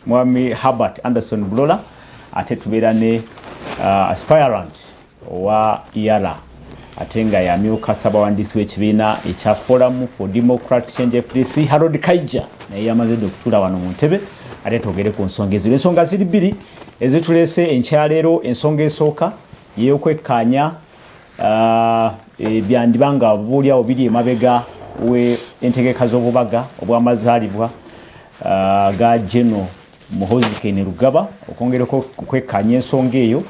Mwami Herbert Anderson Bulola ate tubeera ne aspirant wa Yala atenga ya myuka Ssabawandiisi w'ekibiina ekya Forum for Democratic Change FDC Harold Kaija naye yamaze okutula wano mu ntebe ate twogere ku nsonga ezo. Ensonga ziri bbiri ezituleese enkyaleero. Ensonga esooka y'okwekkaanya byandibanga buulyawo biri emabega we entegeka z'obubaga obw'amazaalibwa ga General Muhoozi Kayini Rugaba okwongerako okwekkaanya ensonga eyo.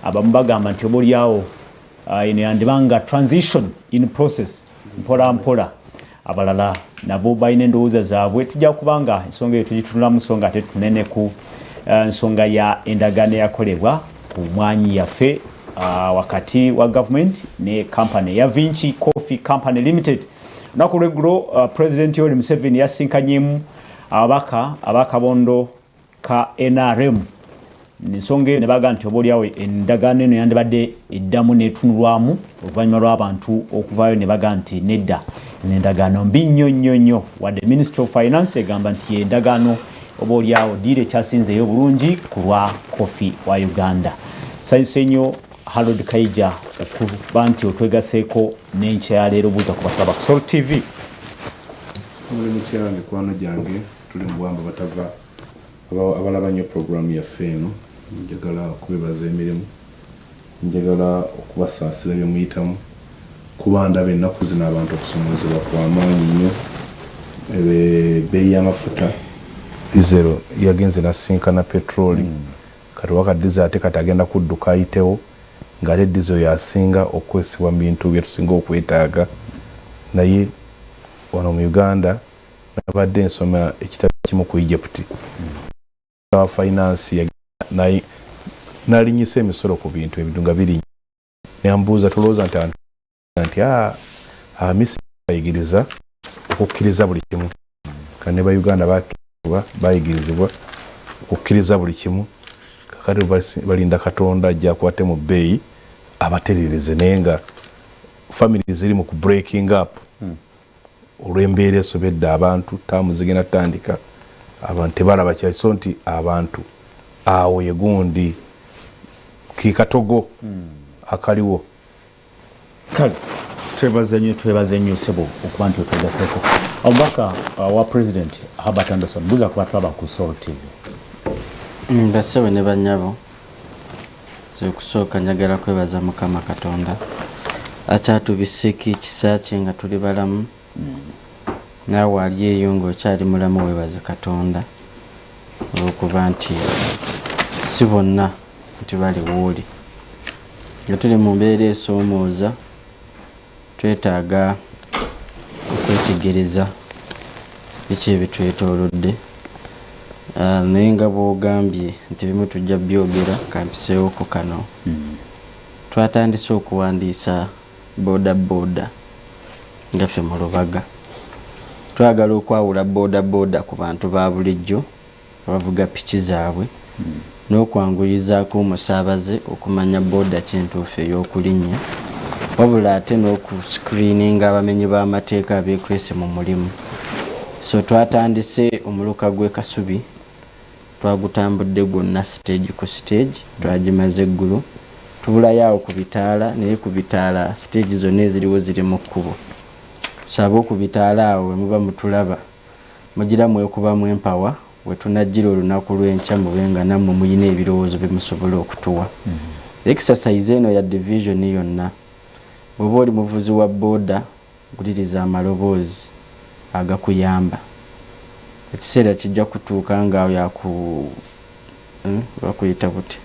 Abamu bagamba nti oboolyawo eno yandibanga transition in process mpola mpola. Abalala nabo balina endowooza zaabwe. Tujja kubanga ensonga eyo tugitunulamu nsonga ate tunene ku nsonga ya endagaano eyakolebwa ku mwanyi yaffe wakati wa government ne company ya Vinci Coffee Company Limited. Lunaku lw'eggulo President Yoweri Museveni yasinkanyemu abakabondo ka NRM. Ensonga eyo ne baga nti oboolyawo endagaano eno yandibadde eddamu n'etunulwamu oluvannyuma lw'abantu okuvaayo ne baga nti nedda n'endagaano mbi nnyo wadde Ministry of Finance egamba nti endagaano oboolyawo ddiiro ekyasinzeeyo obulungi ku lwa Coffee wa Uganda. Nsanyuse nnyo Harold Kaija okuba nti otwegaseeko n'enkyaleero buuza ku bataba ku Sol TV. Mulimu kya mikwano gyange tuli mu bwamba batava abalaba nnyo programu yaffe eno. Njagala okubebaza emirimu, njagala okubasaasira bye muyitamu kuba ndaba ennaku zino abantu okusomoozebwa kw'amaanyi nnyo. Ebbeeyi y'amafuta dizero yagenze nasinkana petroli kati waka dizero ate kati agenda kudduka ayitewo ng'ate dizero yasinga okwesibwa mu bintu bye tusinga okwetaaga. Naye wano mu Uganda nabadde nsoma ekitabo kimu ku Egypt wa finance nalinyisa emisolo ku bintu ebintu nga biri nyambuuza tulowooza nti Misiri bayigiriza okukkiriza buli kimu kandi ne Uganda bayigirizibwa okukkiriza buli kimu kakati balinda Katonda ajja akwate mu bbeeyi abatereereze naye nga family ziri mu ku breaking up olw'embeera esobedde abantu taamu zigenda tutandika abantu tebalaba kyaiso nti abantu awo yegundi kikatogo akaliwo. Kale twebaze nnyo sebo okuba nti otwegaseeko. Omubaka wa President Herbert Anderson buuza ku batwaba ku Sol TV. Basewe ne bannyabo kusooka njagala kwebaza Mukama Katonda akyatubisseeko ekisa kye nga tuli balamu. Naawe ali eyo ng'okyali mulamu weebaze Katonda olw'okuba nti si bonna nti bali wooli. Nga tuli mu mbeera esoomooza twetaaga okwetegereza biki ebitwetoolodde. Naye nga bw'ogambye nti bimu tujja byogera kampiseewoko kano. Twatandise okuwandiisa boda nga ffe mu Lubaga. Twagala okwawula boda ku bantu ba bulijjo abavuga piki zaabwe n'okwanguyizaako omusaabaze okumanya boda kintuufu ey'okulinnya wabula ate n'okuscreeninga abamenyi b'amateeka abeekwese mu mulimu. So twatandise omuluka gw'e Kasubi twagutambudde gwonna stage ku stage twagimaze eggulo tubulayo awo ku bitaala naye ku bitaala stage zonna eziriwo ziri mu kkubo. Saba okubitaala awo we muba mutulaba mugira mwekubamu empawa we tunajjira olunaku lw'enkya mubenga nammwe muyina ebirowoozo bye musobola okutuwa. Exercise eno ya division yonna bw'oba oli muvuzi wa booda guliriza amaloboozi agakuyamba. Ekiseera kijja kutuuka nga bakuyita buti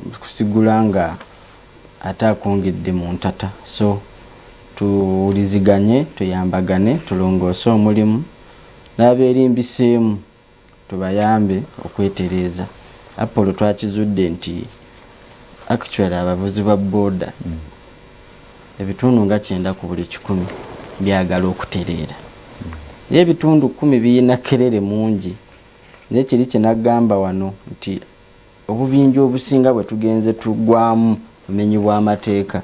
akusigula nga ate akongedde mu ntata. So tuwuliziganye tuyambagane tulongoose omulimu n'abeerimbiseemu tubayambe okwetereeza. Apollo twakizudde nti actually abavuzi ba booda ebitundu nga 9 ku buli 100 byagala okutereera. Naye ebitundu 10 biyina kerere mungi. Naye kiri kye nagamba wano nti obubinja obusinga bwe tugenze tugwamu bumenyi bw'amateeka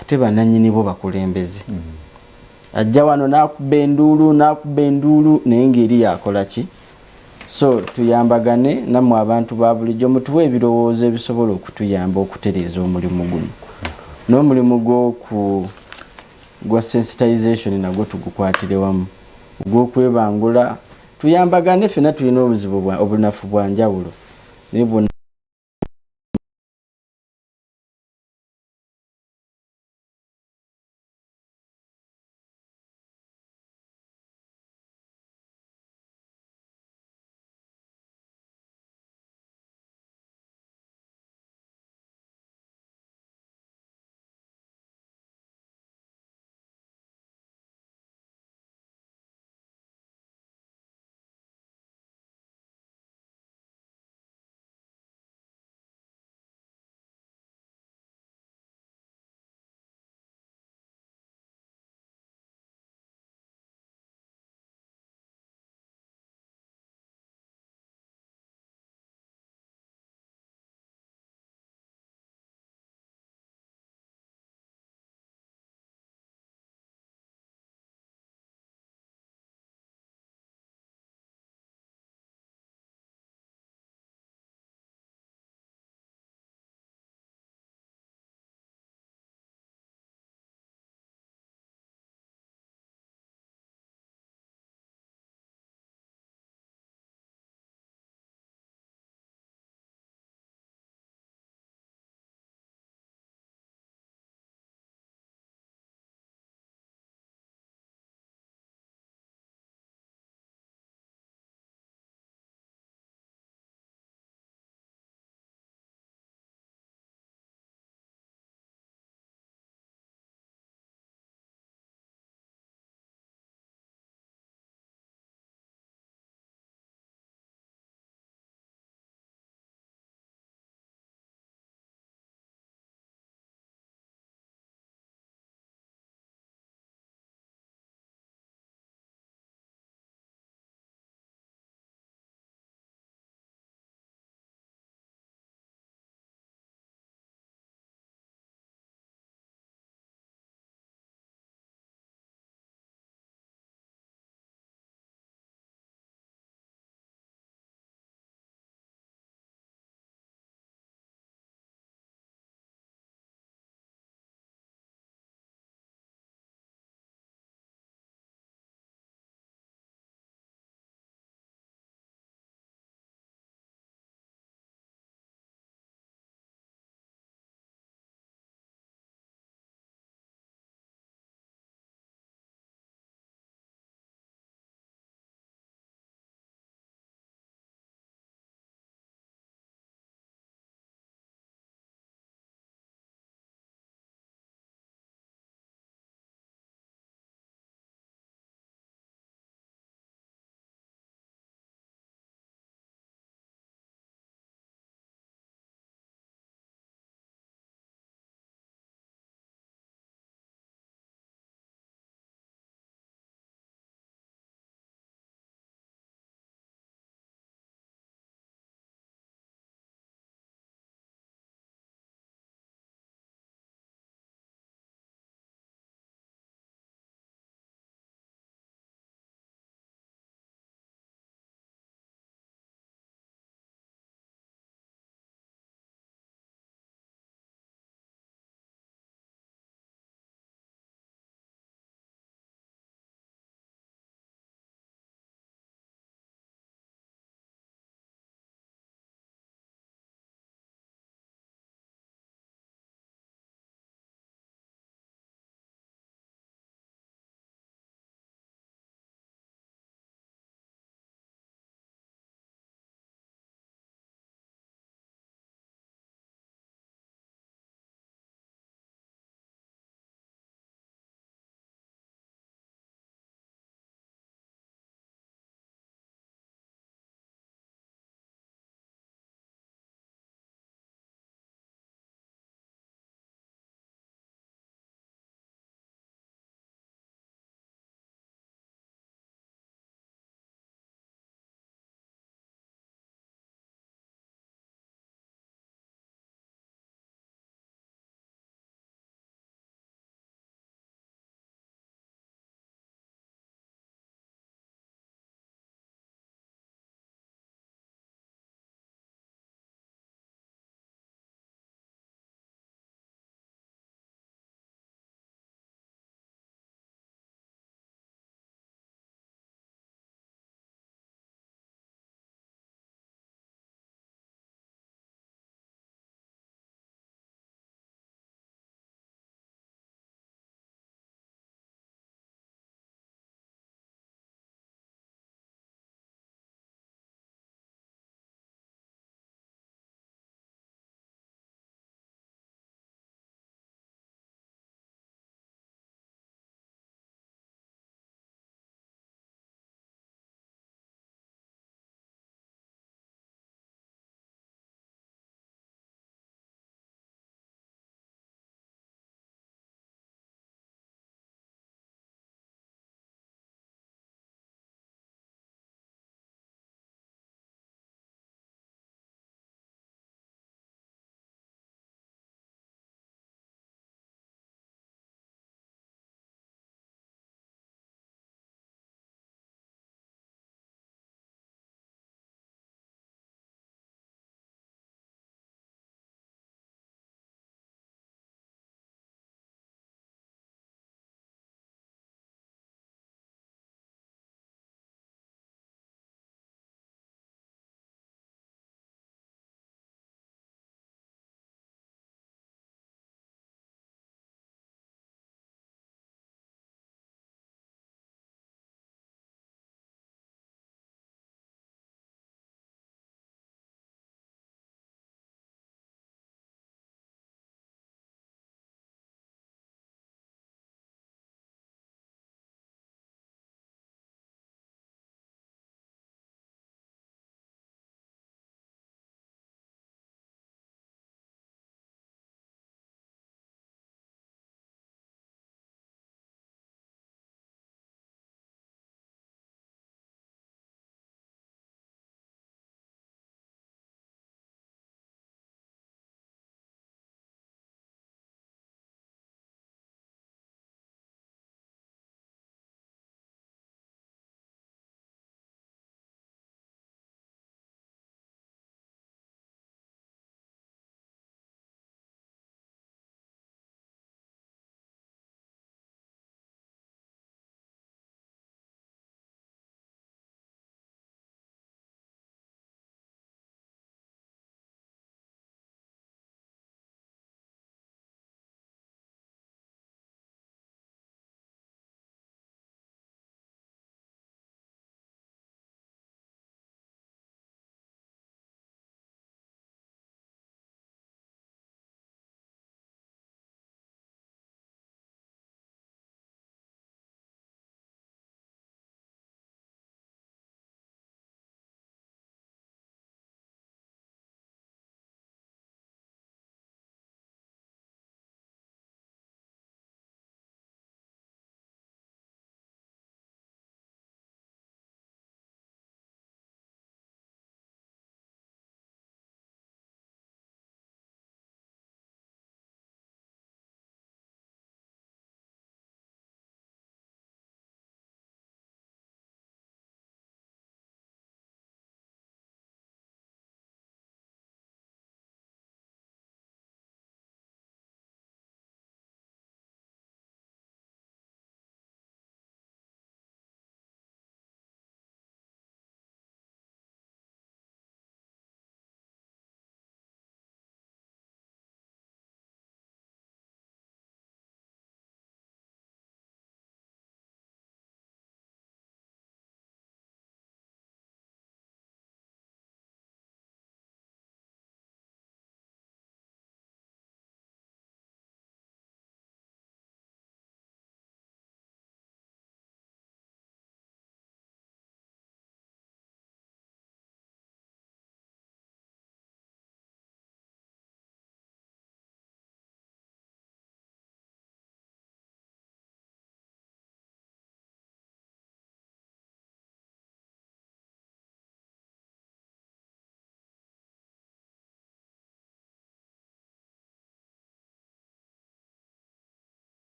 ate bananyini bo bakulembeze. ajja wano nakuba enduulu naye ngeri yakola ki. So tuyambagane nammwe abantu ba bulijjo mutuwe ebirowoozo ebisobola okutuyamba okutereeza omulimu guno. N'omulimu gwa sensitization nagwo tugukwatire wamu, ogw'okwebangula tuyambagane. Ffenna tulina obuzibu obunafu bwa njawulo.